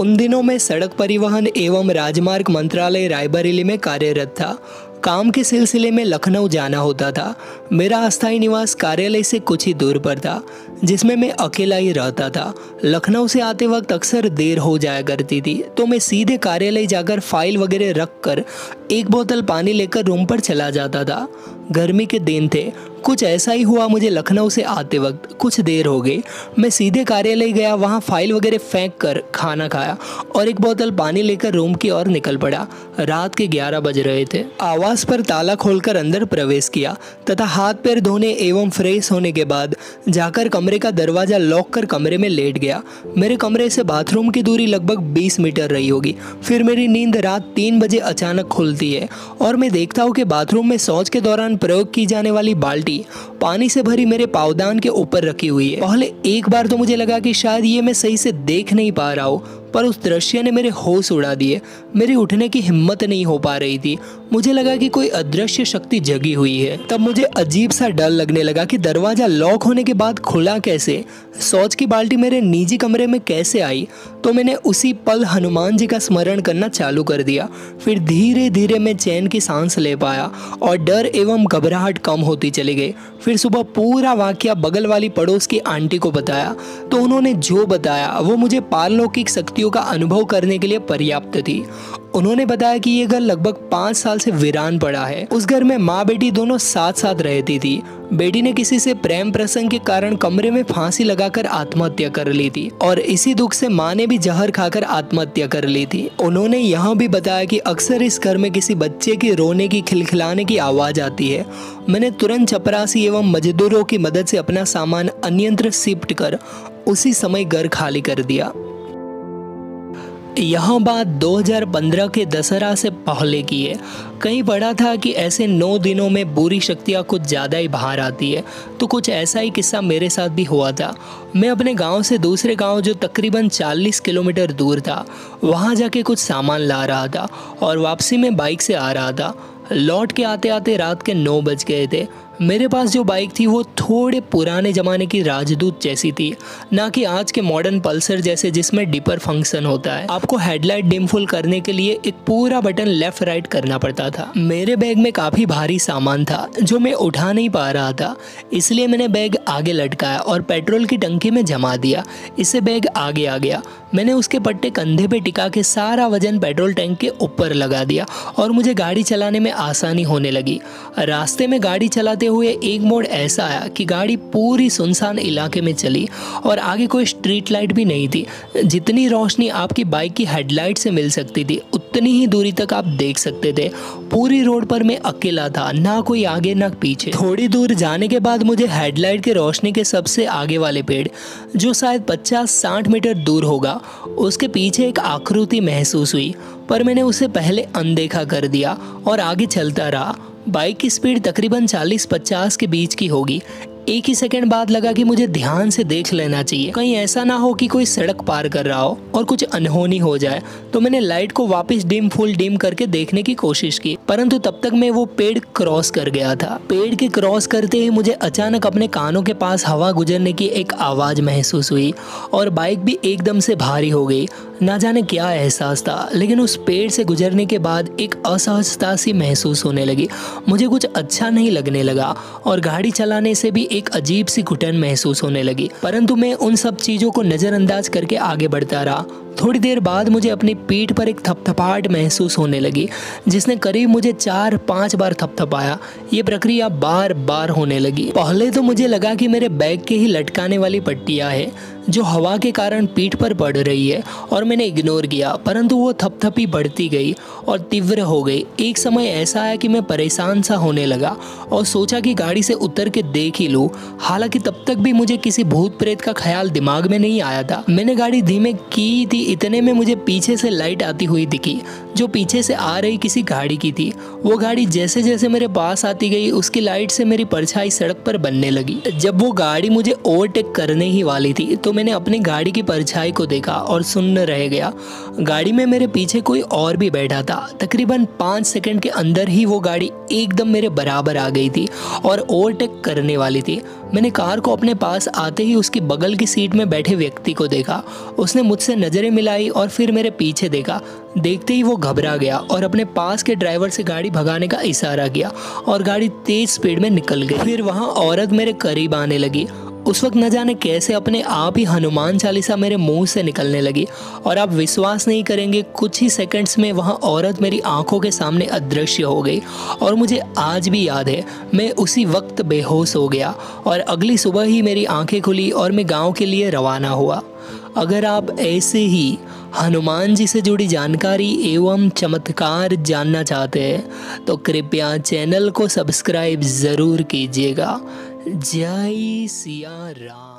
उन दिनों मैं सड़क परिवहन एवं राजमार्ग मंत्रालय रायबरेली में कार्यरत था। काम के सिलसिले में लखनऊ जाना होता था। मेरा अस्थायी निवास कार्यालय से कुछ ही दूर पर था, जिसमें मैं अकेला ही रहता था। लखनऊ से आते वक्त अक्सर देर हो जाया करती थी, तो मैं सीधे कार्यालय जाकर फाइल वगैरह रख कर एक बोतल पानी लेकर रूम पर चला जाता था। गर्मी के दिन थे। कुछ ऐसा ही हुआ मुझे लखनऊ से आते वक्त। कुछ देर हो गई, मैं सीधे कार्यालय गया, वहाँ फाइल वगैरह फेंक कर खाना खाया और एक बोतल पानी लेकर रूम की ओर निकल पड़ा। रात के 11 बज रहे थे। आवास पर ताला खोलकर अंदर प्रवेश किया तथा हाथ पैर धोने एवं फ्रेश होने के बाद जाकर कमरे का दरवाजा लॉक कर कमरे में लेट गया। मेरे कमरे से बाथरूम की दूरी लगभग 20 मीटर रही होगी। फिर मेरी नींद रात 3 बजे अचानक खुलती है और मैं देखता हूँ कि बाथरूम में शौच के दौरान प्रयोग की जाने वाली बाल्टी पानी से भरी मेरे पावदान के ऊपर रखी हुई है। पहले एक बार तो मुझे लगा कि शायद ये मैं सही से देख नहीं पा रहा हूँ, पर उस दृश्य ने मेरे होश उड़ा दिए। मेरी उठने की हिम्मत नहीं हो पा रही थी। मुझे लगा कि कोई अदृश्य शक्ति जगी हुई है। तब मुझे अजीब सा डर लगने लगा कि दरवाजा लॉक होने के बाद खुला कैसे, शौच की बाल्टी मेरे निजी कमरे में कैसे आई। तो मैंने उसी पल हनुमान जी का स्मरण करना चालू कर दिया। फिर धीरे धीरे मैं चैन की सांस ले पाया और डर एवं घबराहट कम होती चली गई। फिर सुबह पूरा वाकया बगल वाली पड़ोस की आंटी को बताया, तो उन्होंने जो बताया वो मुझे पारलौकिक शक्तियों का अनुभव करने के लिए पर्याप्त थी। उन्होंने बताया कि ये घर लगभग 5 साल से वीरान पड़ा है। उस घर में माँ बेटी दोनों साथ साथ रहती थी। बेटी ने किसी से प्रेम प्रसंग के कारण कमरे में फांसी लगाकर आत्महत्या कर ली थी और इसी दुख से माँ ने भी जहर खाकर आत्महत्या कर ली थी। उन्होंने यह भी बताया कि अक्सर इस घर में किसी बच्चे के रोने की, खिलखिलाने की आवाज आती है। मैंने तुरंत चपरासी एवं मजदूरों की मदद से अपना सामान अन्यत्र शिफ्ट कर उसी समय घर खाली कर दिया। यह बात 2015 के दशहरा से पहले की है। कहीं पढ़ा था कि ऐसे 9 दिनों में बुरी शक्तियाँ कुछ ज़्यादा ही बाहर आती है, तो कुछ ऐसा ही किस्सा मेरे साथ भी हुआ था। मैं अपने गांव से दूसरे गांव, जो तकरीबन 40 किलोमीटर दूर था, वहां जाके कुछ सामान ला रहा था और वापसी में बाइक से आ रहा था। लौट के आते आते रात के 9 बज गए थे। मेरे पास जो बाइक थी वो थोड़े पुराने ज़माने की राजदूत जैसी थी, ना कि आज के मॉडर्न पल्सर जैसे जिसमें डिपर फंक्शन होता है। आपको हेडलाइट डिम फुल करने के लिए एक पूरा बटन लेफ्ट राइट करना पड़ता था। मेरे बैग में काफ़ी भारी सामान था जो मैं उठा नहीं पा रहा था, इसलिए मैंने बैग आगे लटकाया और पेट्रोल की टंकी में जमा दिया। इससे बैग आगे आ गया। मैंने उसके पट्टे कंधे पे टिका के सारा वजन पेट्रोल टैंक के ऊपर लगा दिया और मुझे गाड़ी चलाने में आसानी होने लगी। रास्ते में गाड़ी चलाते हुए एक मोड़ ऐसा आया कि गाड़ी पूरी सुनसान इलाके में चली और आगे कोई स्ट्रीट लाइट भी नहीं थी। जितनी रोशनी आपकी बाइक की हेडलाइट से मिल सकती थी उतनी ही दूरी तक आप देख सकते थे। पूरी रोड पर मैं अकेला था, ना कोई आगे ना पीछे। थोड़ी दूर जाने के बाद मुझे हेडलाइट के रोशनी के सबसे आगे वाले पेड़, जो शायद 50-60 मीटर दूर होगा, उसके पीछे एक आकृति महसूस हुई, पर मैंने उसे पहले अनदेखा कर दिया और आगे चलता रहा। बाइक की स्पीड तकरीबन 40-50 के बीच की होगी। एक ही सेकंड बाद लगा कि मुझे ध्यान से देख लेना चाहिए, कहीं ऐसा ना हो कि कोई सड़क पार कर रहा हो और कुछ अनहोनी हो जाए। तो मैंने लाइट को वापस फुल डिम करके देखने की कोशिश की, परंतु तब तक मैं वो पेड़ क्रॉस कर गया था। पेड़ के क्रॉस करते ही मुझे अचानक अपने कानों के पास हवा गुजरने की एक आवाज महसूस हुई और बाइक भी एकदम से भारी हो गई। ना जाने क्या एहसास था, लेकिन उस पेड़ से गुजरने के बाद एक असहजता सी महसूस होने लगी। मुझे कुछ अच्छा नहीं लगने लगा और गाड़ी चलाने से भी एक अजीब सी घुटन महसूस होने लगी, परंतु मैं उन सब चीजों को नजरअंदाज करके आगे बढ़ता रहा। थोड़ी देर बाद मुझे अपनी पीठ पर एक थपथपाहट महसूस होने लगी, जिसने करीब मुझे 4-5 बार थपथपाया। ये प्रक्रिया बार बार होने लगी। पहले तो मुझे लगा कि मेरे बैग के ही लटकाने वाली पट्टियां हैं जो हवा के कारण पीठ पर पड़ रही है, और मैंने इग्नोर किया, परंतु वो थपथपी बढ़ती गई और तीव्र हो गई। एक समय ऐसा आया कि मैं परेशान सा होने लगा और सोचा कि गाड़ी से उतर के देख ही लूं। हालांकि तब तक भी मुझे किसी भूत प्रेत का ख्याल दिमाग में नहीं आया था। मैंने गाड़ी धीमे की थी, इतने में मुझे पीछे से लाइट आती हुई दिखी, जो पीछे से आ रही किसी गाड़ी की थी। वो गाड़ी जैसे जैसे मेरे पास आती गई, उसकी लाइट से मेरी परछाई सड़क पर बनने लगी। जब वो गाड़ी मुझे ओवरटेक करने ही वाली थी तो मैंने अपनी गाड़ी की परछाई को देखा और सुन्न रह गया। गाड़ी में मेरे पीछे कोई और भी बैठा था। तकरीबन 5 सेकंड के अंदर ही वो गाड़ी एकदम मेरे बराबर आ गई थी और ओवरटेक करने वाली थी। मैंने कार को अपने पास आते ही उसकी बगल की सीट में बैठे व्यक्ति को देखा। उसने मुझसे नज़रें मिलाई और फिर मेरे पीछे देखा। देखते ही वो घबरा गया और अपने पास के ड्राइवर से गाड़ी भगाने का इशारा किया और गाड़ी तेज स्पीड में निकल गई। फिर वहाँ औरत मेरे करीब आने लगी। उस वक्त न जाने कैसे अपने आप ही हनुमान चालीसा मेरे मुंह से निकलने लगी और आप विश्वास नहीं करेंगे, कुछ ही सेकंड्स में वहाँ औरत मेरी आंखों के सामने अदृश्य हो गई। और मुझे आज भी याद है, मैं उसी वक्त बेहोश हो गया और अगली सुबह ही मेरी आंखें खुली और मैं गांव के लिए रवाना हुआ। अगर आप ऐसे ही हनुमान जी से जुड़ी जानकारी एवं चमत्कार जानना चाहते हैं तो कृपया चैनल को सब्सक्राइब ज़रूर कीजिएगा। जय सिया राम।